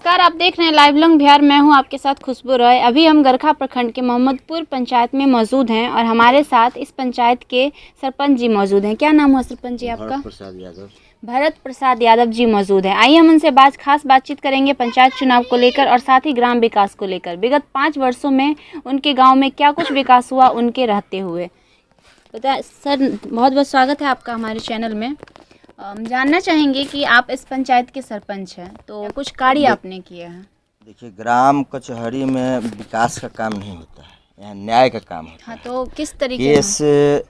नमस्कार, आप देख रहे हैं लाइव लॉन्ग बिहार। मैं हूं आपके साथ खुशबू रॉय। अभी हम गरखा प्रखंड के मोहम्मदपुर पंचायत में मौजूद हैं और हमारे साथ इस पंचायत के सरपंच जी मौजूद हैं। क्या नाम हुआ सरपंच जी आपका? भरत प्रसाद यादव। भरत प्रसाद यादव जी मौजूद हैं। आइए हम उनसे खास बातचीत करेंगे पंचायत चुनाव को लेकर और साथ ही ग्राम विकास को लेकर। विगत 5 वर्षों में उनके गाँव में क्या कुछ विकास हुआ उनके रहते हुए। बता सर, बहुत बहुत स्वागत है आपका हमारे चैनल में। हम जानना चाहेंगे कि आप इस पंचायत के सरपंच हैं, तो कुछ कार्य आपने किए हैं। देखिए, ग्राम कचहरी में विकास का काम नहीं होता है, यहाँ न्याय का काम होता हाँ, है। तो किस तरीके केस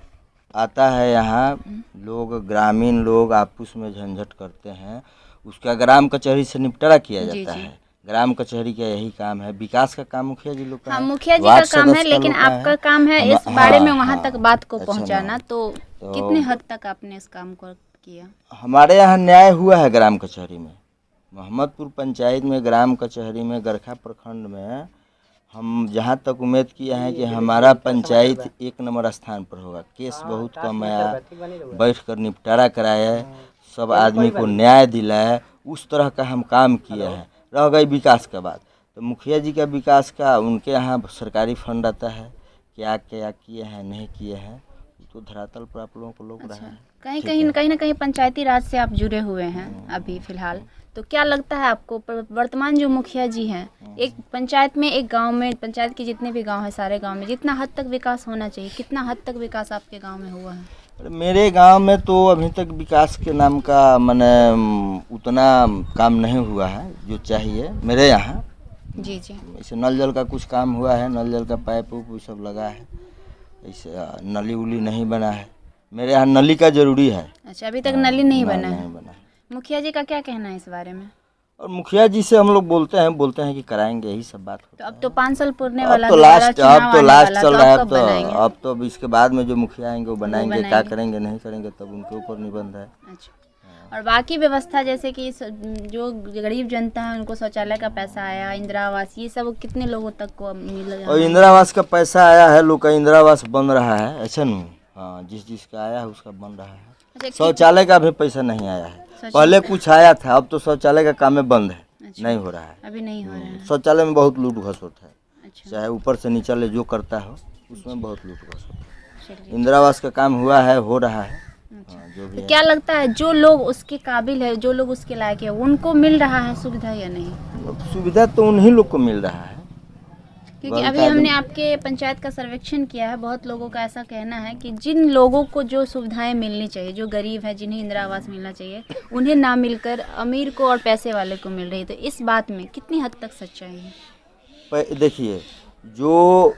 आता है, यहाँ लोग ग्रामीण लोग आपस में झंझट करते हैं, उसका ग्राम कचहरी से निपटारा किया जी, जाता जी। है। ग्राम कचहरी का यही काम है। विकास का काम मुखिया जी लोग का हाँ, है, मुखिया जी का वार्ड काम है, सदस्य का लेकिन लोग का आपका काम है इस हम- बारे में हाँ, वहाँ हाँ। तक बात को अच्छा पहुँचाना। ना। तो कितने हद तक आपने इस काम को किया? हमारे यहाँ न्याय हुआ है ग्राम कचहरी में। मोहम्मदपुर पंचायत में ग्राम कचहरी में गरखा प्रखंड में हम जहाँ तक उम्मीद किए हैं कि हमारा पंचायत 1 नंबर स्थान पर होगा। केस बहुत कम आया, बैठ कर निपटारा कराया, सब आदमी को न्याय दिलाया, उस तरह का हम काम किए हैं। रह गई विकास का बात, तो मुखिया जी का विकास का उनके यहाँ सरकारी फंड आता है, क्या क्या किए हैं नहीं किए हैं तो धरातल पर आप लोगों को लोग रहा है। कहीं ना कहीं पंचायती राज से आप जुड़े हुए हैं अभी फिलहाल। तो क्या लगता है आपको वर्तमान जो मुखिया जी हैं, एक पंचायत में, एक गांव में, पंचायत के जितने भी गांव हैं सारे गांव में जितना हद तक विकास होना चाहिए, कितना हद तक विकास आपके गांव में हुआ है? मेरे गांव में तो अभी तक विकास के नाम का माने उतना काम नहीं हुआ है जो चाहिए मेरे यहाँ। जी जी। ऐसे नल जल का कुछ काम हुआ है, नल जल का पाइप उप सब लगा है, ऐसे नली उली नहीं बना है। मेरे यहाँ नली का जरूरी है। अच्छा, अभी तक नली नहीं बना है। नहीं बना है। मुखिया जी का क्या कहना है इस बारे में? और मुखिया जी से हम लोग बोलते हैं कि कराएंगे, यही सब बात तो होता अब तो 5 साल पूरने है। वाला अब तो दोबारा लास्ट चुनाव आने वाला, चल तो रहा है। आप कब बनाएंगे? अब तो इसके बाद में जो मुखिया आएंगे वो बनाएंगे, क्या बनाएंगे। करेंगे नहीं करेंगे तब उनके ऊपर निबंध है। अच्छा, और बाकी व्यवस्था जैसे कि जो गरीब जनता है उनको शौचालय का पैसा आया, इंदिरा आवास, ये सब कितने लोगों तक को मिल रहा और है? इंदिरा आवास का पैसा आया है, लोग का इंदिरा आवास बन रहा है। अच्छा नहीं, हाँ, जिसका आया है उसका बन रहा है। अच्छा, शौचालय का भी पैसा नहीं आया है। पहले कुछ आया था, अब तो शौचालय का काम में बंद है। अच्छा, नहीं हो रहा है, अभी नहीं हो रहा है। शौचालय में बहुत लूट घस होता है। अच्छा, चाहे ऊपर से नीचे ले जो करता हो उसमें बहुत लूट घस होता है। चलिए। इंदिरा आवास का काम हुआ है, हो रहा है। हाँ, जो भी तो है। क्या लगता है जो लोग उसके काबिल है, जो लोग उसके लायक है, उनको मिल रहा है सुविधा या नहीं? सुविधा तो उन्हीं लोग को मिल रहा है। क्योंकि बहुत अभी हमने आदमी- आपके पंचायत का सर्वेक्षण किया है, बहुत लोगों का ऐसा कहना है कि जिन लोगों को जो सुविधाएं मिलनी चाहिए, जो गरीब है, जिन्हें इंदिरा आवास मिलना चाहिए, उन्हें ना मिलकर अमीर को और पैसे वाले को मिल रही है। तो इस बात में कितनी हद तक सच्चाई है? देखिए, जो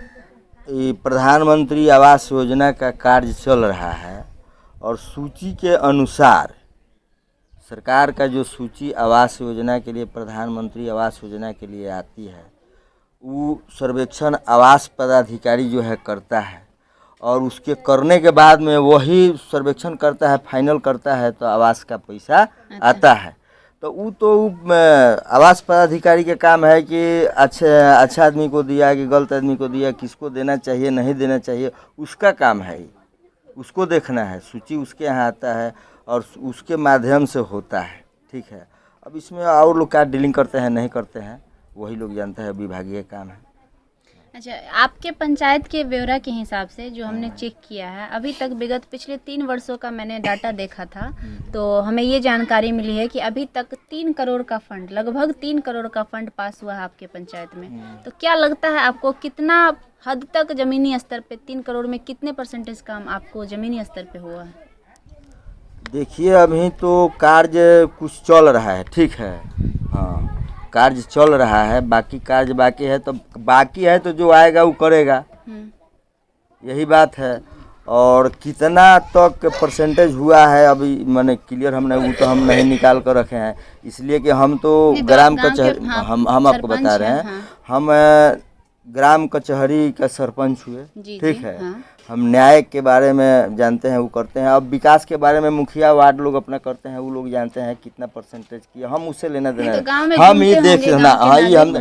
ये प्रधानमंत्री आवास योजना का कार्य चल रहा है और सूची के अनुसार सरकार का जो सूची आवास योजना के लिए, प्रधानमंत्री आवास योजना के लिए आती है, वो सर्वेक्षण आवास पदाधिकारी जो है करता है और उसके करने के बाद में वही सर्वेक्षण करता है, फाइनल करता है, तो आवास का पैसा आता है। तो आवास पदाधिकारी का काम है कि अच्छा आदमी को दिया कि गलत आदमी को दिया, किसको देना चाहिए नहीं देना चाहिए, उसका काम है। उसको देखना है, सूची उसके यहाँ आता है और उसके माध्यम से होता है। ठीक है, अब इसमें और लोग क्या डीलिंग करते हैं नहीं करते हैं वही लोग जानते हैं, विभागीय काम है। अच्छा, आपके पंचायत के ब्यौरा के हिसाब से जो हमने चेक किया है, अभी तक विगत पिछले 3 वर्षों का मैंने डाटा देखा था, तो हमें ये जानकारी मिली है कि अभी तक 3 करोड़ का फंड, लगभग 3 करोड़ का फंड पास हुआ है आपके पंचायत में। तो क्या लगता है आपको, कितना हद तक ज़मीनी स्तर पे 3 करोड़ में कितने % काम आपको ज़मीनी स्तर पे हुआ है? देखिए, अभी तो कार्य कुछ चल रहा है। ठीक है, हाँ, कार्य चल रहा है, बाकी कार्य बाकी है तो जो आएगा वो करेगा, यही बात है। और कितना तक परसेंटेज हुआ है अभी मैंने क्लियर हम नहीं निकाल कर रखे हैं, इसलिए कि हम तो ग्राम कचहरी, हम आपको बता रहे हैं, हम ग्राम कचहरी का सरपंच हुए। ठीक है, हम न्याय के बारे में जानते हैं, वो करते हैं। अब विकास के बारे में मुखिया वार्ड लोग अपना करते हैं, वो लोग जानते हैं कितना परसेंटेज किया, हम उससे लेना देना है। हम ये देखना, हाँ, ये हम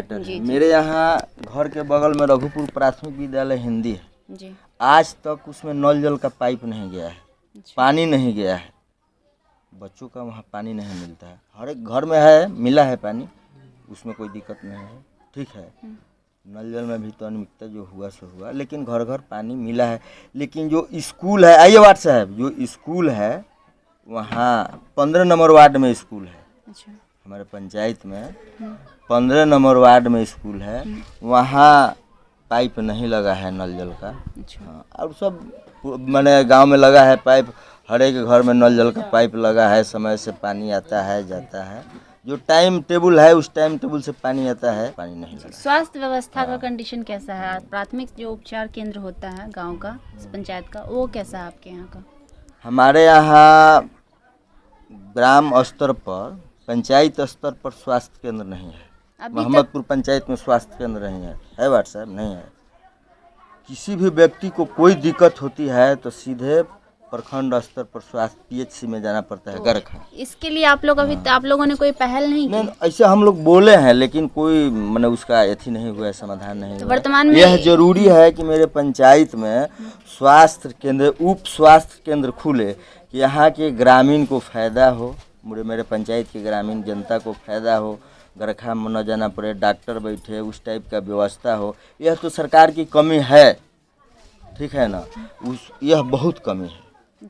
मेरे यहाँ घर के बगल में रघुपुर प्राथमिक विद्यालय हिंदी है जी। आज तक उसमें नल जल का पाइप नहीं गया है, पानी नहीं गया है, बच्चों का वहाँ पानी नहीं मिलता है। हर एक घर में है, मिला है पानी, उसमें कोई दिक्कत नहीं है, ठीक है। नल जल में भी तो अनियमितता जो हुआ सो हुआ, लेकिन घर घर पानी मिला है। लेकिन जो स्कूल है, आइए वार्ड साहब, जो स्कूल है वहाँ 15 नंबर वार्ड में स्कूल है। अच्छा। हमारे पंचायत में 15 नंबर वार्ड में स्कूल है, वहाँ पाइप नहीं लगा है नल जल का। अच्छा। हाँ, और सब मैंने गांव में लगा है पाइप, हर एक घर में नल जल का पाइप लगा है, समय से पानी आता है जाता है, जो टाइम टेबल है उस टाइम टेबल से पानी आता है, पानी नहीं लगा। स्वास्थ्य व्यवस्था का कंडीशन कैसा है? प्राथमिक जो उपचार केंद्र होता है गांव का, पंचायत का, वो कैसा है आपके यहाँ का? हमारे यहाँ ग्राम स्तर पर, पंचायत स्तर पर स्वास्थ्य केंद्र नहीं है। मोहम्मदपुर पंचायत में स्वास्थ्य केंद्र नहीं है वार्ड साहब, नहीं है। किसी भी व्यक्ति को कोई दिक्कत होती है तो सीधे प्रखंड स्तर पर स्वास्थ्य PHC में जाना पड़ता है, गरखा। इसके लिए आप लोग अभी आप लोगों ने कोई पहल नहीं की? ऐसे हम लोग बोले हैं, लेकिन कोई मैंने उसका अथी नहीं हुआ है, समाधान नहीं हुआ। वर्तमान में यह जरूरी है कि मेरे पंचायत में स्वास्थ्य केंद्र, उप स्वास्थ्य केंद्र खुले कि यहाँ के ग्रामीण को फायदा हो, मेरे पंचायत के ग्रामीण जनता को फायदा हो, गरखा में न जाना पड़े, डॉक्टर बैठे, उस टाइप का व्यवस्था हो। यह तो सरकार की कमी है, ठीक है ना, यह बहुत कमी है।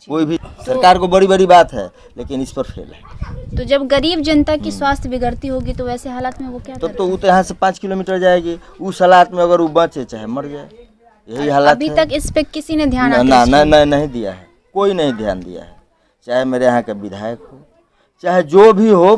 कोई भी सरकार को बड़ी बड़ी बात है, लेकिन इस पर फेल है। तो जब गरीब जनता की स्वास्थ्य बिगड़ती होगी तो वैसे हालात में वो क्या तो वो तो यहाँ से 5 किलोमीटर जाएगी, उस हालात में अगर वो बचे चाहे मर जाए, यही हालात अभी है। तक इस पे किसी ने ध्यान नहीं दिया है, कोई नहीं ध्यान दिया है। चाहे मेरे यहाँ का विधायक हो, चाहे जो भी हो,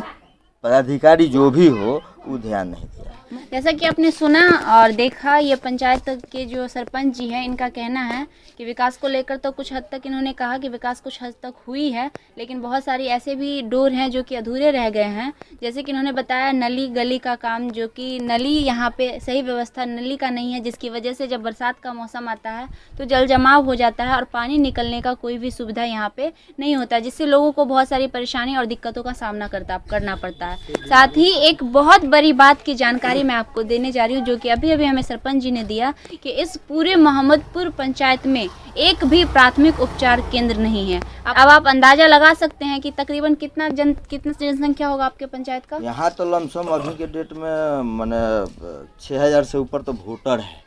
पदाधिकारी जो भी हो, वो ध्यान नहीं दिया। जैसा कि आपने सुना और देखा, ये पंचायत के जो सरपंच जी हैं, इनका कहना है कि विकास को लेकर तो कुछ हद तक इन्होंने कहा कि विकास कुछ हद तक हुई है, लेकिन बहुत सारी ऐसे भी डोर हैं जो कि अधूरे रह गए हैं। जैसे कि इन्होंने बताया नली गली का काम, जो कि नली यहाँ पे सही व्यवस्था नली का नहीं है, जिसकी वजह से जब बरसात का मौसम आता है तो जल जमाव हो जाता है और पानी निकलने का कोई भी सुविधा यहाँ पे नहीं होता, जिससे लोगों को बहुत सारी परेशानी और दिक्कतों का सामना करना पड़ता है। साथ ही एक बहुत बड़ी बात की जानकारी मैं आपको देने जा रही हूँ, जो कि अभी अभी हमें सरपंच जी ने दिया, कि इस पूरे मोहम्मदपुर पंचायत में एक भी प्राथमिक उपचार केंद्र नहीं है। अब आप अंदाजा लगा सकते हैं कि तकरीबन कितना जनसंख्या होगा आपके पंचायत का? यहाँ तो लमसम अभी के डेट में माने 6000 से ऊपर तो वोटर है,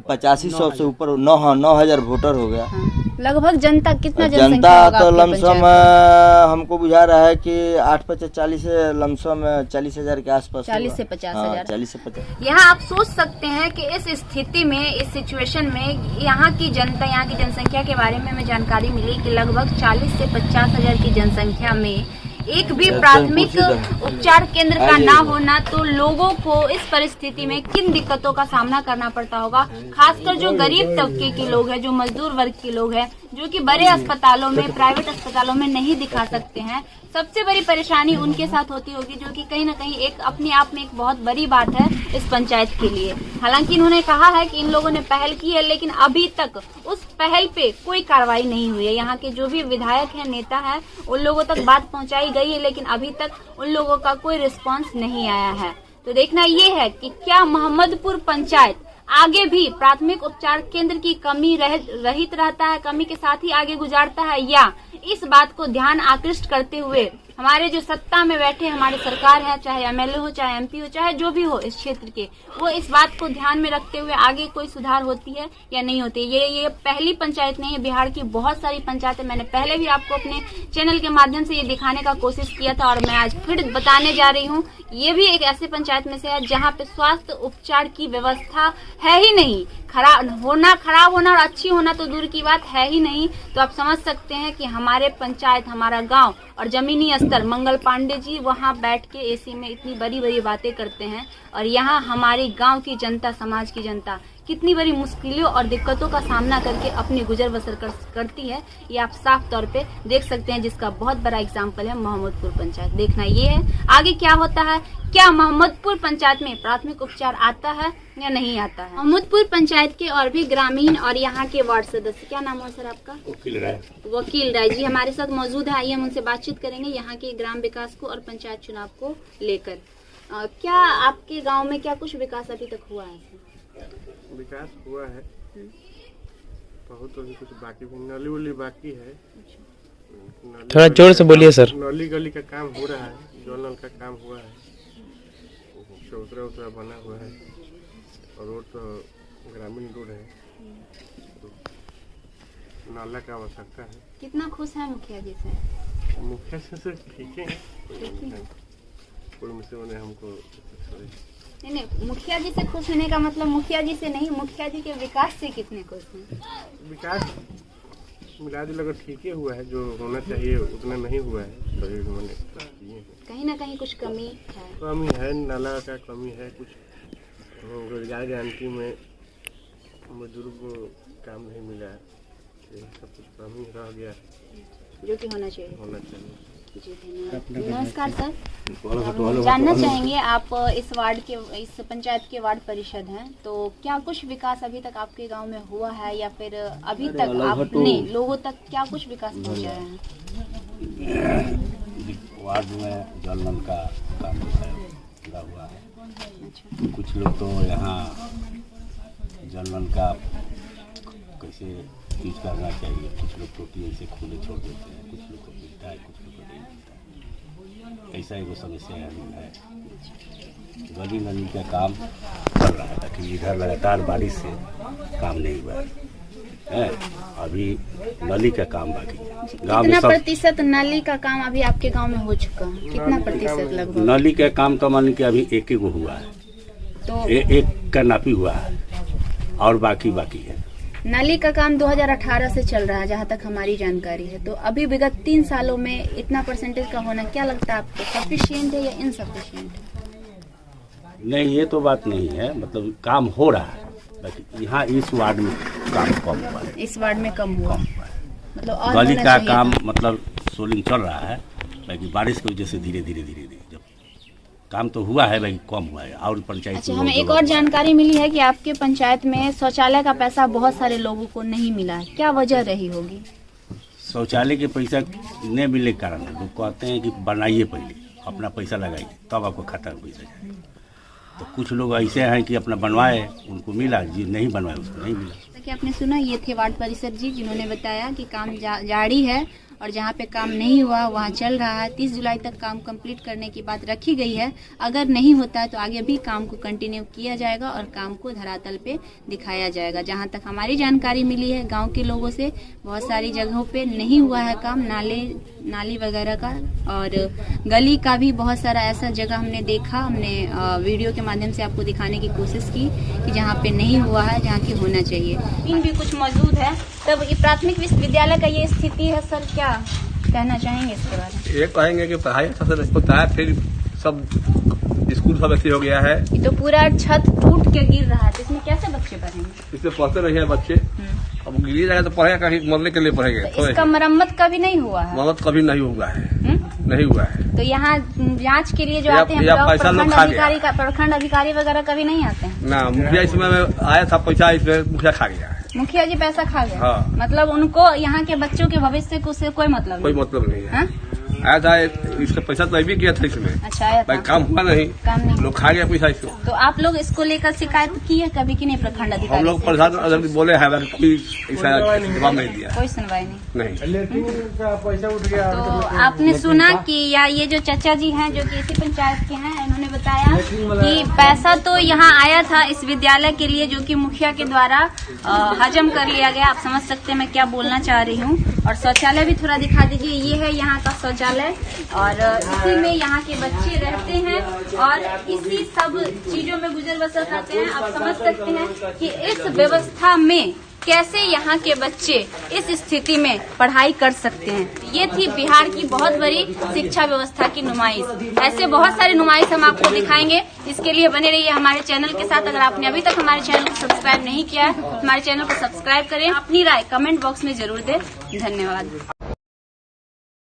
8500 से ऊपर 9000 वोटर हो गया। लगभग जनता कितना जनता तो लमसम हमको बुझा रहा है कि 8-40 से लमसम 40,000 के आसपास, 40 से 50,000। 40 से 50। यहाँ आप सोच सकते हैं कि इस स्थिति में, इस सिचुएशन में यहाँ की जनता, यहाँ की जनसंख्या के बारे में हमें जानकारी मिली कि लगभग 40 से 50,000 की जनसंख्या में एक भी प्राथमिक उपचार केंद्र का ना होना, तो लोगों को इस परिस्थिति में किन दिक्कतों का सामना करना पड़ता होगा। खासकर जो गरीब तबके के लोग हैं, जो मजदूर वर्ग के लोग हैं, जो कि बड़े अस्पतालों में, प्राइवेट अस्पतालों में नहीं दिखा सकते हैं, सबसे बड़ी परेशानी उनके साथ होती होगी, जो कि कहीं ना कहीं एक अपने आप में एक बहुत बड़ी बात है इस पंचायत के लिए। हालांकि इन्होंने कहा है कि इन लोगों ने पहल की है, लेकिन अभी तक उस पहल पे कोई कार्रवाई नहीं हुई है। यहाँ के जो भी विधायक हैं, नेता हैं, उन लोगों तक बात पहुंचाई गई है, लेकिन अभी तक उन लोगों का कोई रिस्पांस नहीं आया है। तो देखना ये है कि क्या मोहम्मदपुर पंचायत आगे भी प्राथमिक उपचार केंद्र की कमी रहित रहता है, कमी के साथ ही आगे गुजारता है, या इस बात को ध्यान आकृष्ट करते हुए हमारे जो सत्ता में बैठे हमारी सरकार है, चाहे MLA हो, चाहे MP हो, चाहे जो भी हो इस क्षेत्र के, वो इस बात को ध्यान में रखते हुए आगे कोई सुधार होती है या नहीं होती। ये पहली पंचायत नहीं है, बिहार की बहुत सारी पंचायतें, मैंने पहले भी आपको अपने चैनल के माध्यम से ये दिखाने का कोशिश किया था और मैं आज फिर बताने जा रही हूँ। ये भी एक ऐसे पंचायत में से है जहाँ पे स्वास्थ्य उपचार की व्यवस्था है ही नहीं। खराब होना और अच्छी होना तो दूर की बात है ही नहीं। तो आप समझ सकते हैं कि हमारे पंचायत, हमारा गांव और जमीनी स्तर, मंगल पांडे जी वहां बैठ के AC में इतनी बड़ी बड़ी बातें करते हैं, और यहाँ हमारे गांव की जनता, समाज की जनता कितनी बड़ी मुश्किलों और दिक्कतों का सामना करके अपनी गुजर बसर करती है, ये आप साफ तौर पे देख सकते हैं, जिसका बहुत बड़ा एग्जाम्पल है मोहम्मदपुर पंचायत। देखना ये है आगे क्या होता है, क्या मोहम्मदपुर पंचायत में प्राथमिक उपचार आता है या नहीं आता है। मोहम्मदपुर पंचायत के और भी ग्रामीण और यहाँ के वार्ड सदस्य, क्या नाम है सर आपका? वकील राय जी हमारे साथ मौजूद है। आइए हम उनसे बातचीत करेंगे यहाँ के ग्राम विकास को और पंचायत चुनाव को लेकर। क्या आपके गाँव में क्या कुछ विकास अभी तक हुआ है? विकास हुआ है बहुत, अभी कुछ बाकी भी, नली उली बाकी है। थोड़ा जोर से बोलिए सर। नली गली का काम हो रहा है, जो नल का काम हुआ है चौतरा उतरा बना हुआ है और रोड तो ग्रामीण रोड है, तो नाला का आवश्यकता है। कितना खुश है मुखिया जी से? मुखिया से ठीक है, कोई मुझसे मैंने हमको नहीं, मुखिया जी से खुश होने का मतलब मुखिया जी से नहीं, मुखिया जी के विकास से कितने खुश हैं? विकास मिला जुला कर ठीक ही हुआ है, जो होना चाहिए उतना नहीं हुआ है, तभी मैंने किए हैं। कहीं ना कहीं कुछ कमी है? कमी है, नाला का कमी है, कुछ रोजगार गारंटी में मजदूर को काम नहीं मिला है, ये सब कुछ कमी रह गया है, जो कि होना चाहिए। जी धन्यवाद। नमस्कार सर, जानना चाहेंगे आप इस वार्ड के, इस पंचायत के वार्ड परिषद हैं, तो क्या कुछ विकास अभी तक आपके गांव में हुआ है या फिर अभी तक आपने लोगों तक क्या कुछ विकास पहुंचाया है? वार्ड में जल नल का काम पूरा हुआ है। अच्छा। कुछ लोग तो यहाँ जल नल का कैसे यूज करना चाहिए, कुछ लोग टोटी ऐसे खुले छोड़ देते हैं, कुछ लोग को मिलता है, कुछ लोग को नहीं मिलता है। ऐसा एक समस्या है। गली नली का काम चल रहा था कि इधर लगातार बारिश से काम नहीं हुआ है, अभी नली का काम बाकी है। गाँव में कितना सब प्रतिशत नाली का काम अभी आपके गांव में हो चुका है? कितना प्रतिशत लगभग? नली का काम तो मान के अभी एक ही हुआ है, तो एक का नापी हुआ है और बाकी है। नाली का काम 2018 से चल रहा है जहाँ तक हमारी जानकारी है, तो अभी विगत 3 सालों में इतना परसेंटेज का होना क्या लगता है आपको, सफिशिएंट है या इनसफिशिएंट? नहीं, ये तो बात नहीं है, मतलब काम हो रहा है, लेकिन यहाँ इस वार्ड में काम कम हुआ है। इस वार्ड में कम हुआ, मतलब और गली होना का चाहिए काम था। मतलब सोलिंग चल रहा है, लेकिन बारिश की वजह से धीरे धीरे जब काम तो हुआ है लेकिन कम हुआ है। और पंचायत अच्छा, हमें एक और जानकारी मिली है कि आपके पंचायत में शौचालय का पैसा बहुत सारे लोगों को नहीं मिला है, क्या वजह रही होगी? शौचालय के पैसा नहीं मिलने के कारण लोग कहते हैं कि बनाइए, पहले अपना पैसा लगाइए तब आपको खाता में पैसा जाए। तो कुछ लोग ऐसे हैं कि अपना बनवाए, उनको मिला, जी नहीं बनवाए उसको नहीं मिला। जैसा कि आपने सुना, ये थे वार्ड परिषद जी, जिन्होंने बताया कि काम जारी है और जहाँ पे काम नहीं हुआ वहाँ चल रहा है। 30 जुलाई तक काम कंप्लीट करने की बात रखी गई है। अगर नहीं होता है तो आगे भी काम को कंटिन्यू किया जाएगा और काम को धरातल पे दिखाया जाएगा। जहाँ तक हमारी जानकारी मिली है गांव के लोगों से, बहुत सारी जगहों पे नहीं हुआ है काम, नाली वगैरह का, और गली का भी बहुत सारा ऐसा जगह हमने देखा। हमने वीडियो के माध्यम से आपको दिखाने की कोशिश की कि जहाँ पे नहीं हुआ है, जहाँ की होना चाहिए। इन भी कुछ मौजूद है। तब ये प्राथमिक विश्वविद्यालय का ये स्थिति है सर, क्या कहना चाहेंगे इसके बारे में? ये कहेंगे कि पढ़ाई अच्छा से नहीं होता है, फिर सब स्कूल सब ऐसे हो गया है। ये तो पूरा छत टूट के गिर रहा है, तो इसमें कैसे बच्चे पढ़ेंगे? इसमें पढ़ते नहीं है बच्चे, अब गिर जाएगा तो पढ़ेगा कहीं, मरने के लिए पढ़ेंगे। तो इसका मरम्मत कभी नहीं हुआ है? मरम्मत कभी नहीं हुआ है, नहीं हुआ है। तो यहाँ जांच के लिए जो या- आते हैं या पैसा लोग खा गया। प्रखंड अधिकारी वगैरह कभी नहीं आते हैं? ना, मुखिया इसमें आया था पैसा, इसमें मुखिया खा गया है। मुखिया जी पैसा खा गए? हाँ। मतलब उनको यहाँ के बच्चों के भविष्य को से कोई मतलब कोई नहीं? मतलब नहीं है। हाँ? आया था, इसका पैसा तो अभी किया था इसमें, अच्छा, आया भाई था। काम हुआ नहीं, काम नहीं। लोग खा गया पैसा इसको। तो आप लोग इसको लेकर शिकायत की है कभी कि नहीं प्रखंड हम अधिकारी लोग से? प्रधान बोले हैं, कोई ऐसा जवाब नहीं दिया। कोई सुनवाई नहीं। नहीं, लेट्रिन का पैसा उठ गया। तो आपने सुना कि ये जो चाचा जी हैं जो कि इसी पंचायत के हैं, इन्होंने बताया कि पैसा तो यहाँ आया था इस विद्यालय के लिए, जो कि मुखिया के द्वारा हजम कर लिया गया। आप समझ सकते हैं मैं क्या बोलना चाह रही हूँ। और शौचालय भी थोड़ा दिखा दीजिए, ये है यहाँ का शौचालय, और इसी में यहाँ के बच्चे रहते हैं और इसी सब चीजों में गुजर बसर करते हैं। आप समझ सकते हैं कि इस व्यवस्था में कैसे यहाँ के बच्चे इस स्थिति में पढ़ाई कर सकते हैं। ये थी बिहार की बहुत बड़ी शिक्षा व्यवस्था की नुमाइश। ऐसे बहुत सारे नुमाइश हम आपको दिखाएंगे। इसके लिए बने रहिए हमारे चैनल के साथ। अगर आपने अभी तक हमारे चैनल को सब्सक्राइब नहीं किया है, हमारे चैनल को सब्सक्राइब करें। अपनी राय कमेंट बॉक्स में जरूर दें। धन्यवाद।